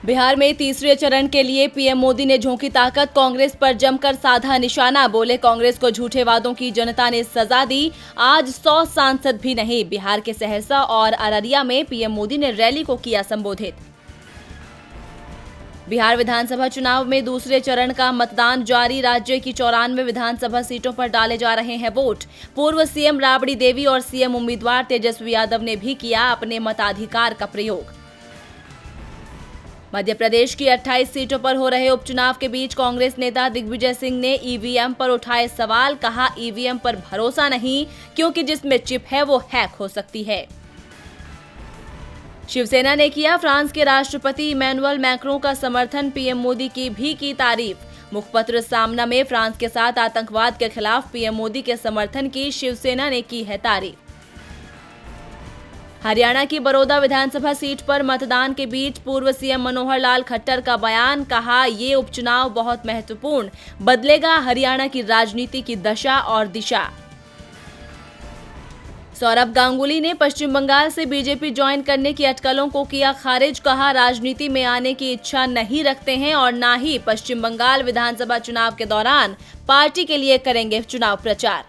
बिहार में तीसरे चरण के लिए पीएम मोदी ने झोंकी ताकत, कांग्रेस पर जमकर साधा निशाना। बोले कांग्रेस को झूठे वादों की जनता ने सजा दी। आज 100 सांसद भी नहीं। बिहार के सहरसा और अररिया में पीएम मोदी ने रैली को किया संबोधित। बिहार विधानसभा चुनाव में दूसरे चरण का मतदान जारी। राज्य की 94 विधानसभा सीटों पर डाले जा रहे हैं वोट। पूर्व सीएम राबड़ी देवी और सीएम उम्मीदवार तेजस्वी यादव ने भी किया अपने मताधिकार का प्रयोग। मध्य प्रदेश की 28 सीटों पर हो रहे उपचुनाव के बीच कांग्रेस नेता दिग्विजय सिंह ने ईवीएम पर उठाए सवाल। कहा, ईवीएम पर भरोसा नहीं, क्योंकि जिसमें चिप है वो हैक हो सकती है। शिवसेना ने किया फ्रांस के राष्ट्रपति इमैनुअल मैक्रों का समर्थन। पीएम मोदी की भी की तारीफ। मुखपत्र सामना में फ्रांस के साथ आतंकवाद के खिलाफ पीएम मोदी के समर्थन की शिवसेना ने की है तारीफ। हरियाणा की बड़ौदा विधानसभा सीट पर मतदान के बीच पूर्व सीएम मनोहर लाल खट्टर का बयान। कहा, ये उपचुनाव बहुत महत्वपूर्ण, बदलेगा हरियाणा की राजनीति की दशा और दिशा। सौरभ गांगुली ने पश्चिम बंगाल से बीजेपी ज्वाइन करने की अटकलों को किया खारिज। कहा, राजनीति में आने की इच्छा नहीं रखते हैं और न ही पश्चिम बंगाल विधानसभा चुनाव के दौरान पार्टी के लिए करेंगे चुनाव प्रचार।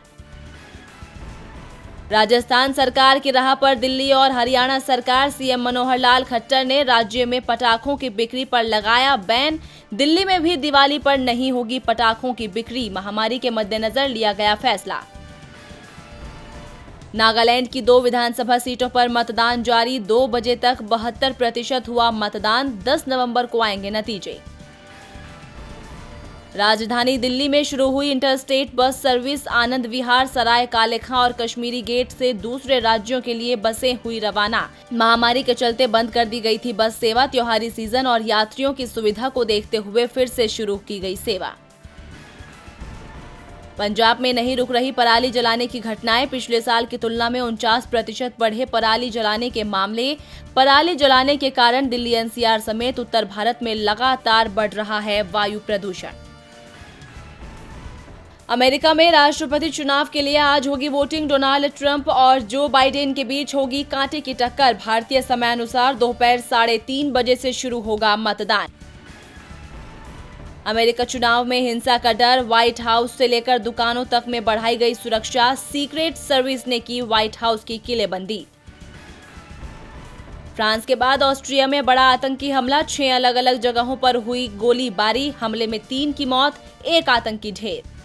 राजस्थान सरकार की राह पर दिल्ली और हरियाणा सरकार। सीएम मनोहर लाल खट्टर ने राज्य में पटाखों की बिक्री पर लगाया बैन। दिल्ली में भी दिवाली पर नहीं होगी पटाखों की बिक्री। महामारी के मद्देनजर लिया गया फैसला। नागालैंड की 2 विधानसभा सीटों पर मतदान जारी। 2 बजे तक 72% हुआ मतदान। 10 नवंबर को आएंगे नतीजे। राजधानी दिल्ली में शुरू हुई interstate bus service. Anand Vihar, सराय काले खां और कश्मीरी गेट से दूसरे राज्यों के लिए बसें हुई रवाना। महामारी के चलते बंद कर दी गई थी बस सेवा। त्योहारी सीजन और यात्रियों की सुविधा को देखते हुए फिर से शुरू की गई सेवा। पंजाब में नहीं रुक रही पराली जलाने की घटनाएं। पिछले साल की तुलना में 49% बढ़े पराली जलाने के मामले। पराली जलाने के कारण दिल्ली एनसीआर समेत उत्तर भारत में लगातार बढ़ रहा है वायु प्रदूषण। अमेरिका में राष्ट्रपति चुनाव के लिए आज होगी वोटिंग। डोनाल्ड ट्रंप और जो बाइडेन के बीच होगी कांटे की टक्कर। भारतीय समयानुसार दोपहर 3:30 बजे से शुरू होगा मतदान। अमेरिका चुनाव में हिंसा का डर। व्हाइट हाउस से लेकर दुकानों तक में बढ़ाई गई सुरक्षा। सीक्रेट सर्विस ने की व्हाइट हाउस की किलेबंदी। फ्रांस के बाद ऑस्ट्रिया में बड़ा आतंकी हमला। 6 अलग अलग जगहों पर हुई गोलीबारी। हमले में 3 की मौत, 1 आतंकी ढेर।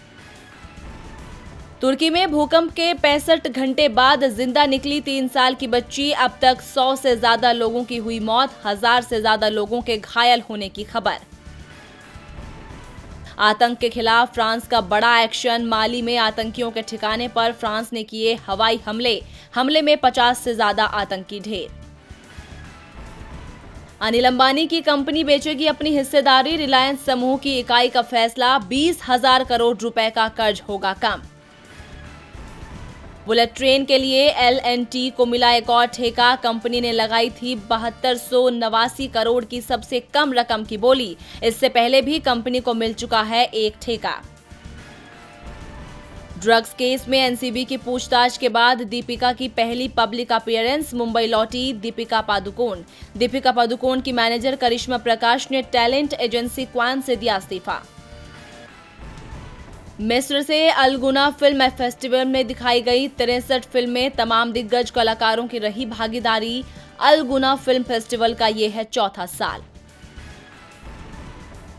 तुर्की में भूकंप के 65 घंटे बाद जिंदा निकली 3 साल की बच्ची। अब तक 100 से ज्यादा लोगों की हुई मौत, 1000 से ज्यादा लोगों के घायल होने की खबर। आतंक के खिलाफ फ्रांस का बड़ा एक्शन। माली में आतंकियों के ठिकाने पर फ्रांस ने किए हवाई हमले में 50 से ज्यादा आतंकी ढेर। अनिल अंबानी की कंपनी बेचेगी अपनी हिस्सेदारी। रिलायंस समूह की इकाई का फैसला। 20,000 करोड़ रुपए का कर्ज होगा कम। बुलेट ट्रेन के लिए L&T को मिला एक और ठेका। कंपनी ने लगाई थी 7289 करोड़ की सबसे कम रकम की बोली। इससे पहले भी कंपनी को मिल चुका है एक ठेका। ड्रग्स केस में एनसीबी की पूछताछ के बाद दीपिका की पहली पब्लिक अपीयरेंस। मुंबई लौटी दीपिका पादुकोण। दीपिका पादुकोण की मैनेजर करिश्मा प्रकाश ने टैलेंट एजेंसी क्वान से दिया इस्तीफा। मिस्र से अलगुना फिल्म फेस्टिवल में दिखाई गई 63 फिल्में। तमाम दिग्गज कलाकारों की रही भागीदारी। अलगुना फिल्म फेस्टिवल का ये है 4था साल।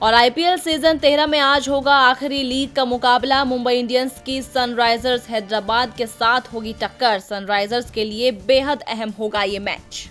और आईपीएल सीजन 13 में आज होगा आखिरी लीग का मुकाबला। मुंबई इंडियंस की सनराइजर्स हैदराबाद के साथ होगी टक्कर। सनराइजर्स के लिए बेहद अहम होगा ये मैच।